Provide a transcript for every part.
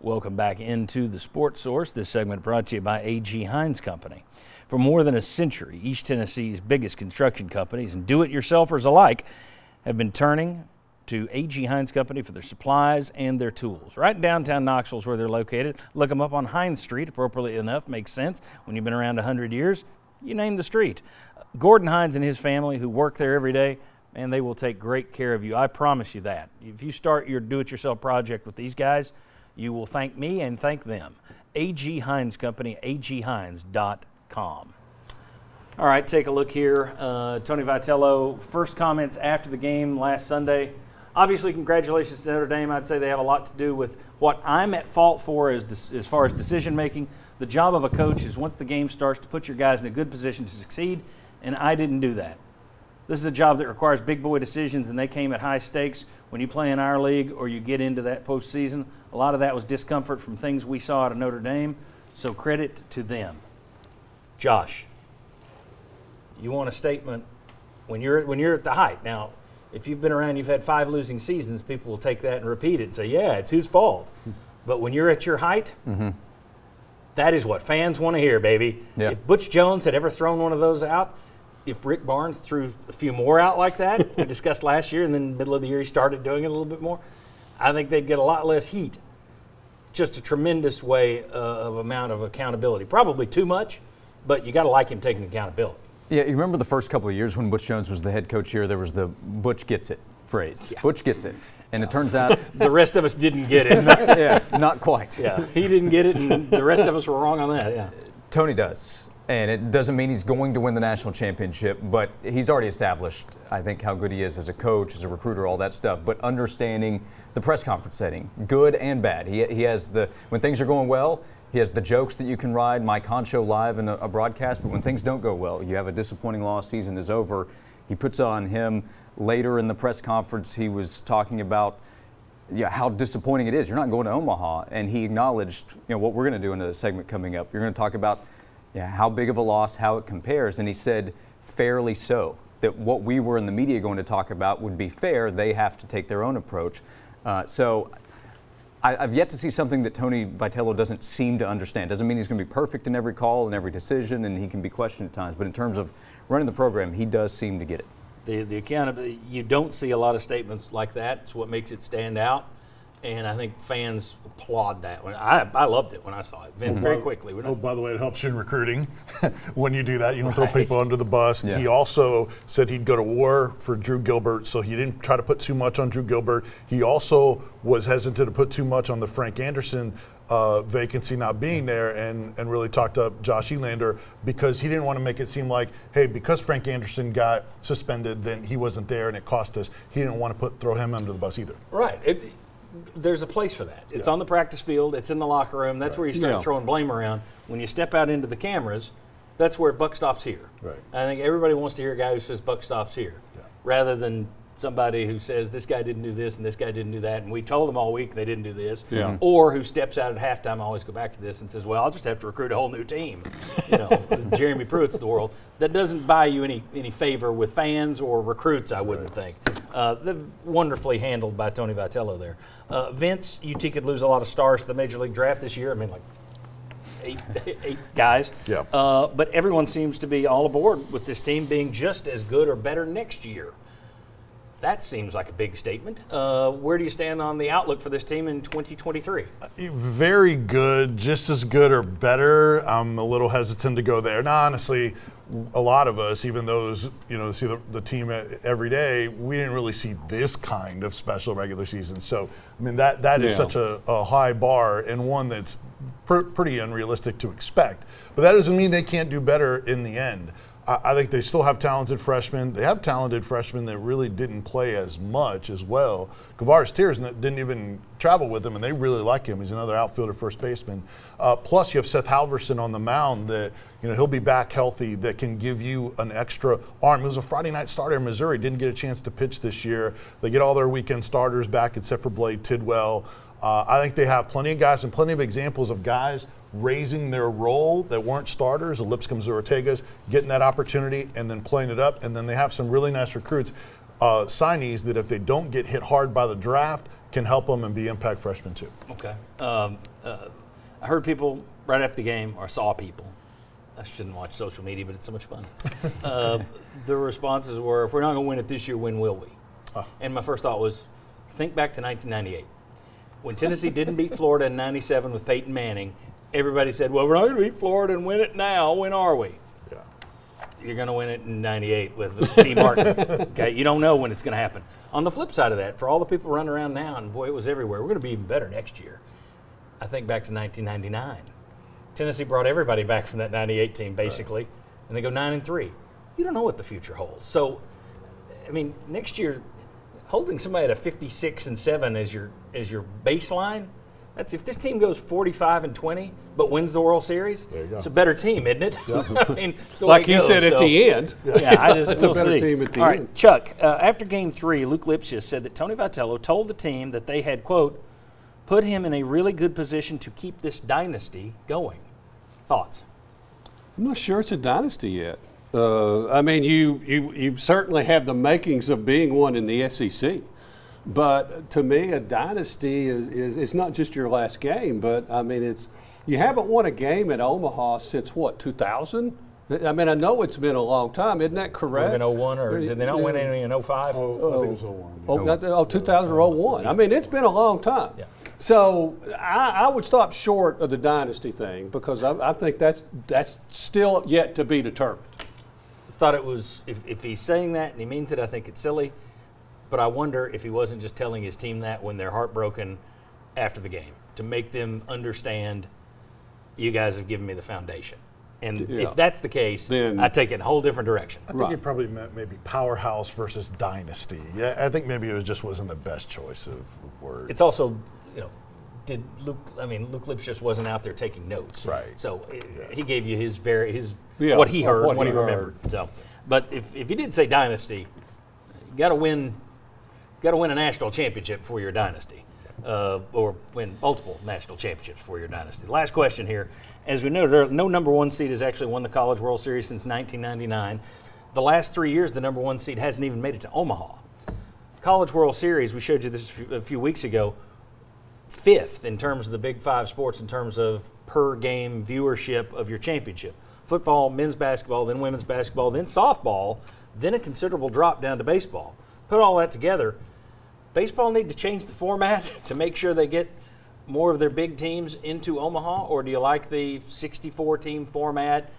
Welcome back into the Sports Source. This segment brought to you by A.G. Hines Company. For more than a century, East Tennessee's biggest construction companies and do-it-yourselfers alike have been turning to A.G. Hines Company for their supplies and their tools. Right in downtown Knoxville is where they're located. Look them up on Hines Street, appropriately enough, makes sense. When you've been around 100 years, you name the street. Gordon Hines and his family, who work there every day, and they will take great care of you. I promise you that. If you start your do-it-yourself project with these guys, you will thank me and thank them. A.G. Hines Company, aghines.com. All right, take a look here. Tony Vitello, first comments after the game last Sunday. Obviously, congratulations to Notre Dame. I'd say they have a lot to do with what I'm at fault for as far as decision-making. The job of a coach is once the game starts to put your guys in a good position to succeed, and I didn't do that. This is a job that requires big boy decisions, and they came at high stakes. When you play in our league or you get into that postseason, a lot of that was discomfort from things we saw out of Notre Dame, so credit to them. Josh, you want a statement when you're at the height. Now, if you've been around, you've had 5 losing seasons, people will take that and repeat it and say, yeah, it's his fault. But when you're at your height, that is what fans want to hear, baby. Yeah. If Butch Jones had ever thrown one of those out, if Rick Barnes threw a few more out like that, we discussed last year, and then middle of the year he started doing it a little bit more, I think they'd get a lot less heat. Just a tremendous way of amount of accountability. Probably too much, but you got to like him taking accountability. Yeah, you remember the first couple of years when Butch Jones was the head coach here, there was the Butch gets it phrase. Yeah. Butch gets it. And it turns out the rest of us didn't get it. Yeah, not quite. Yeah, he didn't get it, and the rest of us were wrong on that. Yeah, Tony does. And it doesn't mean he's going to win the national championship, but he's already established, I think, how good he is as a coach, as a recruiter, all that stuff. But understanding the press conference setting, good and bad. He has when things are going well, he has the jokes that you can ride, Mike Honcho live in a broadcast. But when things don't go well, you have a disappointing loss, season is over. He puts it on him. Later in the press conference, he was talking about how disappointing it is. You're not going to Omaha. And he acknowledged what we're going to do in a segment coming up. You're going to talk about how big of a loss, how it compares. And he said, fairly so, that what we were in the media going to talk about would be fair. They have to take their own approach. So I've yet to see something that Tony Vitello doesn't seem to understand. Doesn't mean he's going to be perfect in every call and every decision, and he can be questioned at times. But in terms of running the program, he does seem to get it. The accountability, you don't see a lot of statements like that. It's what makes it stand out. And I think fans applaud that. I loved it when I saw it. Vince, very quickly. By the way, it helps you in recruiting. When you do that, you don't throw people under the bus. Yeah. He also said he'd go to war for Drew Gilbert, so he didn't try to put too much on Drew Gilbert. He also was hesitant to put too much on the Frank Anderson vacancy not being there, and really talked up Josh Elander because he didn't want to make it seem like, hey, because Frank Anderson got suspended, then he wasn't there and it cost us. He didn't want to throw him under the bus either. Right. There's a place for that. It's on the practice field. It's in the locker room. That's where you start throwing blame around. When you step out into the cameras, that's where buck stops here. Right. I think everybody wants to hear a guy who says buck stops here, rather than somebody who says this guy didn't do this and this guy didn't do that, and we told them all week they didn't do this. Yeah. Or who steps out at halftime, I always go back to this, and says, well, I'll just have to recruit a whole new team. Jeremy Pruitt's of the world. That doesn't buy you any favor with fans or recruits, I wouldn't think. They're wonderfully handled by Tony Vitello there. Vince, UT could lose a lot of stars to the Major League Draft this year. I mean, like eight guys. Yeah. But everyone seems to be all aboard with this team being just as good or better next year. That seems like a big statement. Where do you stand on the outlook for this team in 2023? Very good, just as good or better. I'm a little hesitant to go there. Now, honestly, a lot of us, even those, see the team every day, we didn't really see this kind of special regular season. So, I mean, that is such a high bar and one that's pretty unrealistic to expect. But that doesn't mean they can't do better in the end. I think they still have talented freshmen. They have talented freshmen that really didn't play as much as well. Kavaris Tears didn't even travel with them, and they really like him. He's another outfielder, first baseman. Plus, you have Seth Halverson on the mound that, he'll be back healthy, that can give you an extra arm. He was a Friday night starter in Missouri, didn't get a chance to pitch this year. They get all their weekend starters back except for Blade Tidwell. I think they have plenty of guys and plenty of examples of guys raising their role that weren't starters, the Lipscombs or Ortegas, getting that opportunity and then playing it up. And then they have some really nice recruits, signees that if they don't get hit hard by the draft, can help them and be impact freshmen too. Okay. I heard people right after the game, or saw people. I shouldn't watch social media, but it's so much fun. The responses were, if we're not going to win it this year, when will we? And my first thought was, think back to 1998. When Tennessee didn't beat Florida in 97 with Peyton Manning, everybody said, well, we're not going to beat Florida and win it now. When are we? Yeah. You're going to win it in 98 with T. Martin. Okay, you don't know when it's going to happen. On the flip side of that, for all the people running around now, and boy, it was everywhere, we're going to be even better next year. I think back to 1999. Tennessee brought everybody back from that 98 team, basically, and they go 9-3. You don't know what the future holds. So, I mean, next year, holding somebody at a 56-7 as your baseline, that's if this team goes 45-20 but wins the World Series, it's a better team, isn't it? I mean, like you said at the end. Yeah, I just it's a better team at the end. All end. right, Chuck, after Game 3, Luke Lipschitz said that Tony Vitello told the team that they had, quote, put him in a really good position to keep this dynasty going. Thoughts? I'm not sure it's a dynasty yet. I mean, you certainly have the makings of being one in the SEC. But to me, a dynasty is it's not just your last game, but I mean, you haven't won a game at Omaha since what, 2000? I mean, I know it's been a long time. Isn't that correct? In 01, or did they not win any in 05? I think it was 01. 2000 or 01. I mean, it's been a long time. Yeah. So I would stop short of the dynasty thing because I think that's still yet to be determined. I thought it was, if he's saying that and he means it, I think it's silly. But I wonder if he wasn't just telling his team that when they're heartbroken after the game, to make them understand, you guys have given me the foundation. And if that's the case, then I take it in a whole different direction. I think he probably meant maybe powerhouse versus dynasty. Yeah, I think maybe it just wasn't the best choice of words. It's also, Luke Lipschitz wasn't out there taking notes. Right. So he gave you what he heard, what he remembered. So, but if he did say dynasty, you got to win a national championship for your dynasty. Or win multiple national championships for your dynasty. Last question here. As we know, no number one seed has actually won the College World Series since 1999. The last 3 years, the number one seed hasn't even made it to Omaha. College World Series, we showed you this a few weeks ago, 5th in terms of the Big Five sports in terms of per game viewership of your championship. Football, men's basketball, then women's basketball, then softball, then a considerable drop down to baseball. Put all that together, baseball need to change the format to make sure they get more of their big teams into Omaha, or do you like the 64-team format,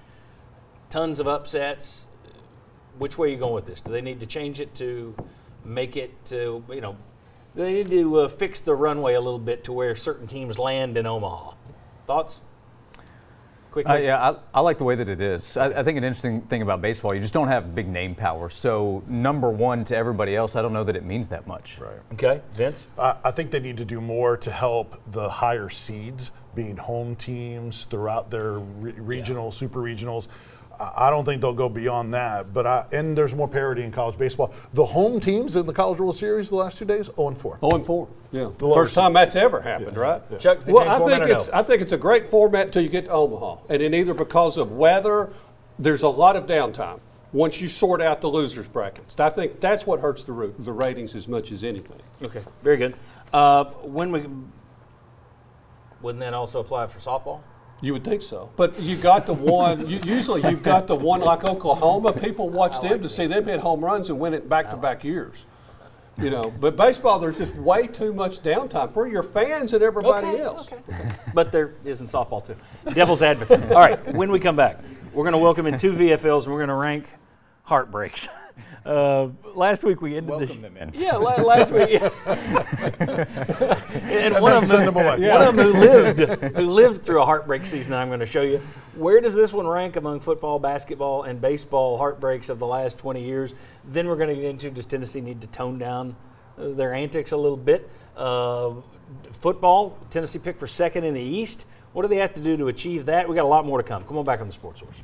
tons of upsets? Which way are you going with this? Do they need to change it to make it, they need to fix the runway a little bit to where certain teams land in Omaha? Thoughts? Quickly. Yeah, I like the way that it is. I think an interesting thing about baseball, you just don't have big name power. So number one to everybody else, I don't know that it means that much. Right. Okay, Vince? I think they need to do more to help the higher seeds being home teams throughout their regional, super regionals. I don't think they'll go beyond that, but and there's more parity in college baseball. The home teams in the College World Series the last 2 days, 0-4. 0-4. Yeah, the first time that's ever happened, right? Yeah. Chuck, Well, I think it's a great format until you get to Omaha, and then either because of weather, there's a lot of downtime once you sort out the losers brackets. I think that's what hurts the ratings as much as anything. Okay, very good. Wouldn't that also apply for softball? You would think so, but you got the one. Usually, you've got the one like Oklahoma. People watch them to see them hit home runs and win it back-to-back years. But baseball, there's just way too much downtime for your fans and everybody else. Okay. But there is in softball too. Devil's advocate. All right, when we come back, we're going to welcome in 2 VFLs and we're going to rank heartbreaks. Last week we ended Welcome them in. Yeah, last week. Yeah. And one of them who lived through a heartbreak season, I'm going to show you. Where does this one rank among football, basketball, and baseball heartbreaks of the last 20 years? Then we're going to get into, does Tennessee need to tone down their antics a little bit? Football, Tennessee picked for 2nd in the East. What do they have to do to achieve that? We got a lot more to come. Come on back on the Sports Source.